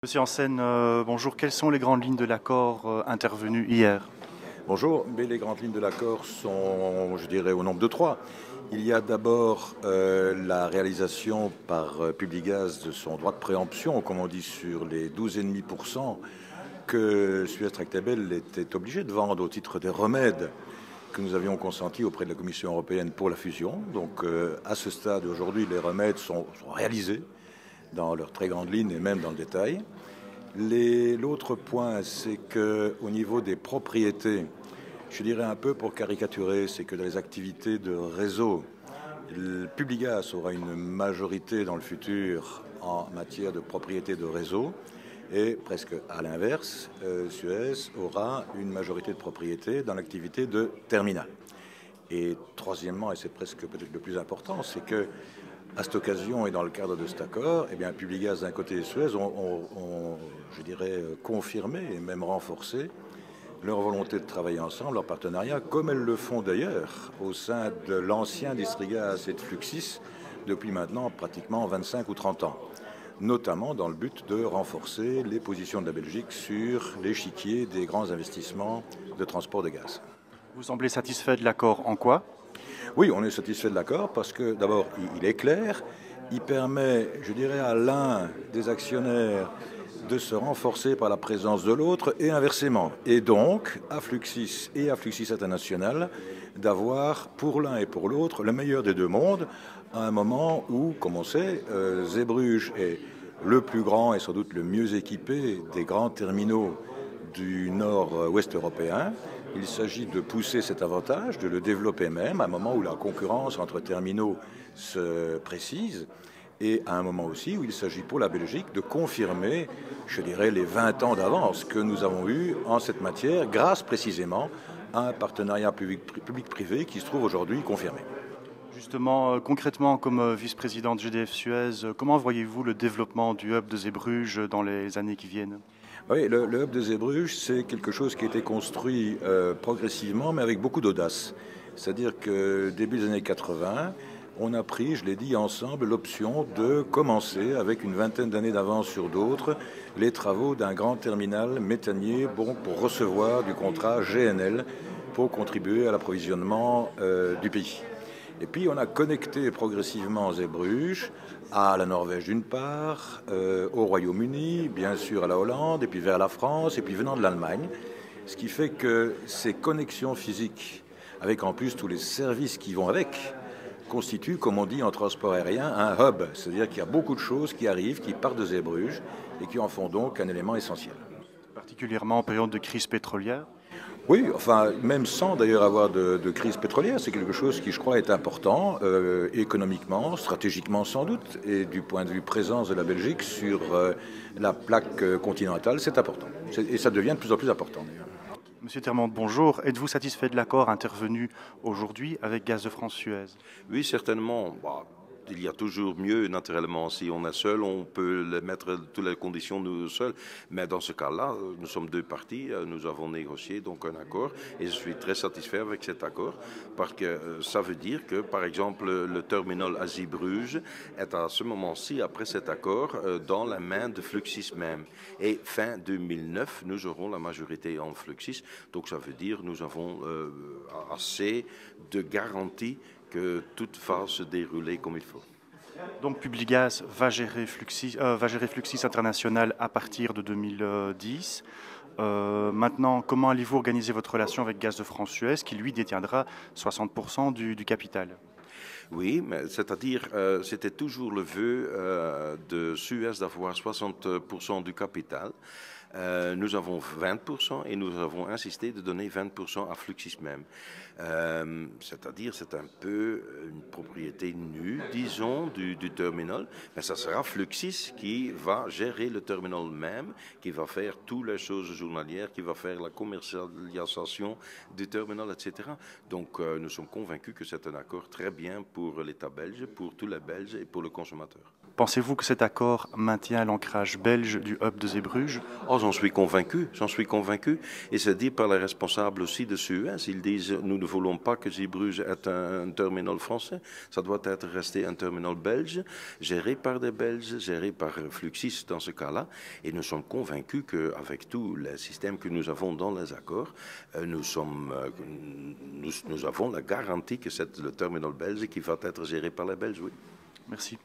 Monsieur Hansen, bonjour. Quelles sont les grandes lignes de l'accord intervenu hier? Bonjour, mais les grandes lignes de l'accord sont, je dirais, au nombre de trois. Il y a d'abord la réalisation par Publigaz de son droit de préemption, comme on dit, sur les 12,5% que Suez Tractebel était obligé de vendre au titre des remèdes que nous avions consentis auprès de la Commission européenne pour la fusion. Donc à ce stade, aujourd'hui, les remèdes sont réalisés dans leurs très grandes lignes et même dans le détail. L'autre point, c'est qu'au niveau des propriétés, je dirais un peu pour caricaturer, c'est que dans les activités de réseau, Publigas aura une majorité dans le futur en matière de propriété de réseau et presque à l'inverse, Suez aura une majorité de propriété dans l'activité de terminal. Et troisièmement, et c'est presque peut-être le plus important, c'est que à cette occasion et dans le cadre de cet accord, eh bien, Publigas d'un côté et Suez ont, je dirais, confirmé et même renforcé leur volonté de travailler ensemble, leur partenariat, comme elles le font d'ailleurs au sein de l'ancien Distrigaz et de Fluxis depuis maintenant pratiquement 25 ou 30 ans, notamment dans le but de renforcer les positions de la Belgique sur l'échiquier des grands investissements de transport de gaz. Vous semblez satisfait de l'accord en quoi? Oui, on est satisfait de l'accord parce que d'abord, il est clair, il permet, je dirais, à l'un des actionnaires de se renforcer par la présence de l'autre et inversement. Et donc, à Fluxis et à Fluxis International, d'avoir pour l'un et pour l'autre le meilleur des deux mondes à un moment où, comme on sait, Zeebrugge est le plus grand et sans doute le mieux équipé des grands terminaux du nord-ouest européen. Il s'agit de pousser cet avantage, de le développer même, à un moment où la concurrence entre terminaux se précise, et à un moment aussi où il s'agit pour la Belgique de confirmer, je dirais, les 20 ans d'avance que nous avons eus en cette matière, grâce précisément à un partenariat public-privé qui se trouve aujourd'hui confirmé. Justement, concrètement, comme vice-président de GDF Suez, comment voyez-vous le développement du hub de Zeebrugge dans les années qui viennent? Oui, le hub de Zeebrugge, c'est quelque chose qui a été construit progressivement, mais avec beaucoup d'audace. C'est-à-dire que début des années 80, on a pris, je l'ai dit ensemble, l'option de commencer, avec une vingtaine d'années d'avance sur d'autres, les travaux d'un grand terminal méthanier pour recevoir du contrat GNL pour contribuer à l'approvisionnement du pays. Et puis on a connecté progressivement Zeebrugge à la Norvège d'une part, au Royaume-Uni, bien sûr à la Hollande, et puis vers la France, et puis venant de l'Allemagne. Ce qui fait que ces connexions physiques, avec en plus tous les services qui vont avec, constituent, comme on dit en transport aérien, un hub. C'est-à-dire qu'il y a beaucoup de choses qui arrivent, qui partent de Zeebrugge, et qui en font donc un élément essentiel. Particulièrement en période de crise pétrolière? Oui, enfin, même sans d'ailleurs avoir de crise pétrolière, c'est quelque chose qui, je crois, est important, économiquement, stratégiquement sans doute, et du point de vue présence de la Belgique sur la plaque continentale, c'est important. Et ça devient de plus en plus important, d'ailleurs. Monsieur Termont, bonjour. Êtes-vous satisfait de l'accord intervenu aujourd'hui avec Gaz de France Suez? Oui, certainement. Il y a toujours mieux, naturellement. Si on est seul, on peut mettre toutes les conditions nous seuls. Mais dans ce cas-là, nous sommes deux parties. Nous avons négocié donc un accord. Et je suis très satisfait avec cet accord. Parce que ça veut dire que, par exemple, le terminal à Zeebrugge est à ce moment-ci, après cet accord, dans la main de Fluxis même. Et fin 2009, nous aurons la majorité en Fluxis. Donc ça veut dire que nous avons assez de garanties que tout va se dérouler comme il faut. Donc Publigas va gérer Fluxis International à partir de 2010. Maintenant, comment allez-vous organiser votre relation avec Gaz de France Suez, qui lui détiendra 60% du capital? Oui, mais c'est-à-dire, c'était toujours le vœu de Suez d'avoir 60% du capital. Nous avons 20% et nous avons insisté de donner 20% à Fluxis même. C'est-à-dire, c'est un peu une propriété nue, disons, du terminal, mais ça sera Fluxis qui va gérer le terminal même, qui va faire toutes les choses journalières, qui va faire la commercialisation du terminal, etc. Donc, nous sommes convaincus que c'est un accord très bien pour l'État belge, pour tous les Belges et pour le consommateur. Pensez-vous que cet accord maintient l'ancrage belge du hub de Zeebrugge? Oh, j'en suis convaincu. Et c'est dit par les responsables aussi de Suez. Ils disent, nous ne voulons pas que Zeebrugge ait un terminal français. Ça doit être resté un terminal belge, géré par des Belges, géré par Fluxis dans ce cas-là. Et nous sommes convaincus qu'avec tous les systèmes que nous avons dans les accords, nous avons la garantie que c'est le terminal belge qui va être géré par les Belges, oui. Merci.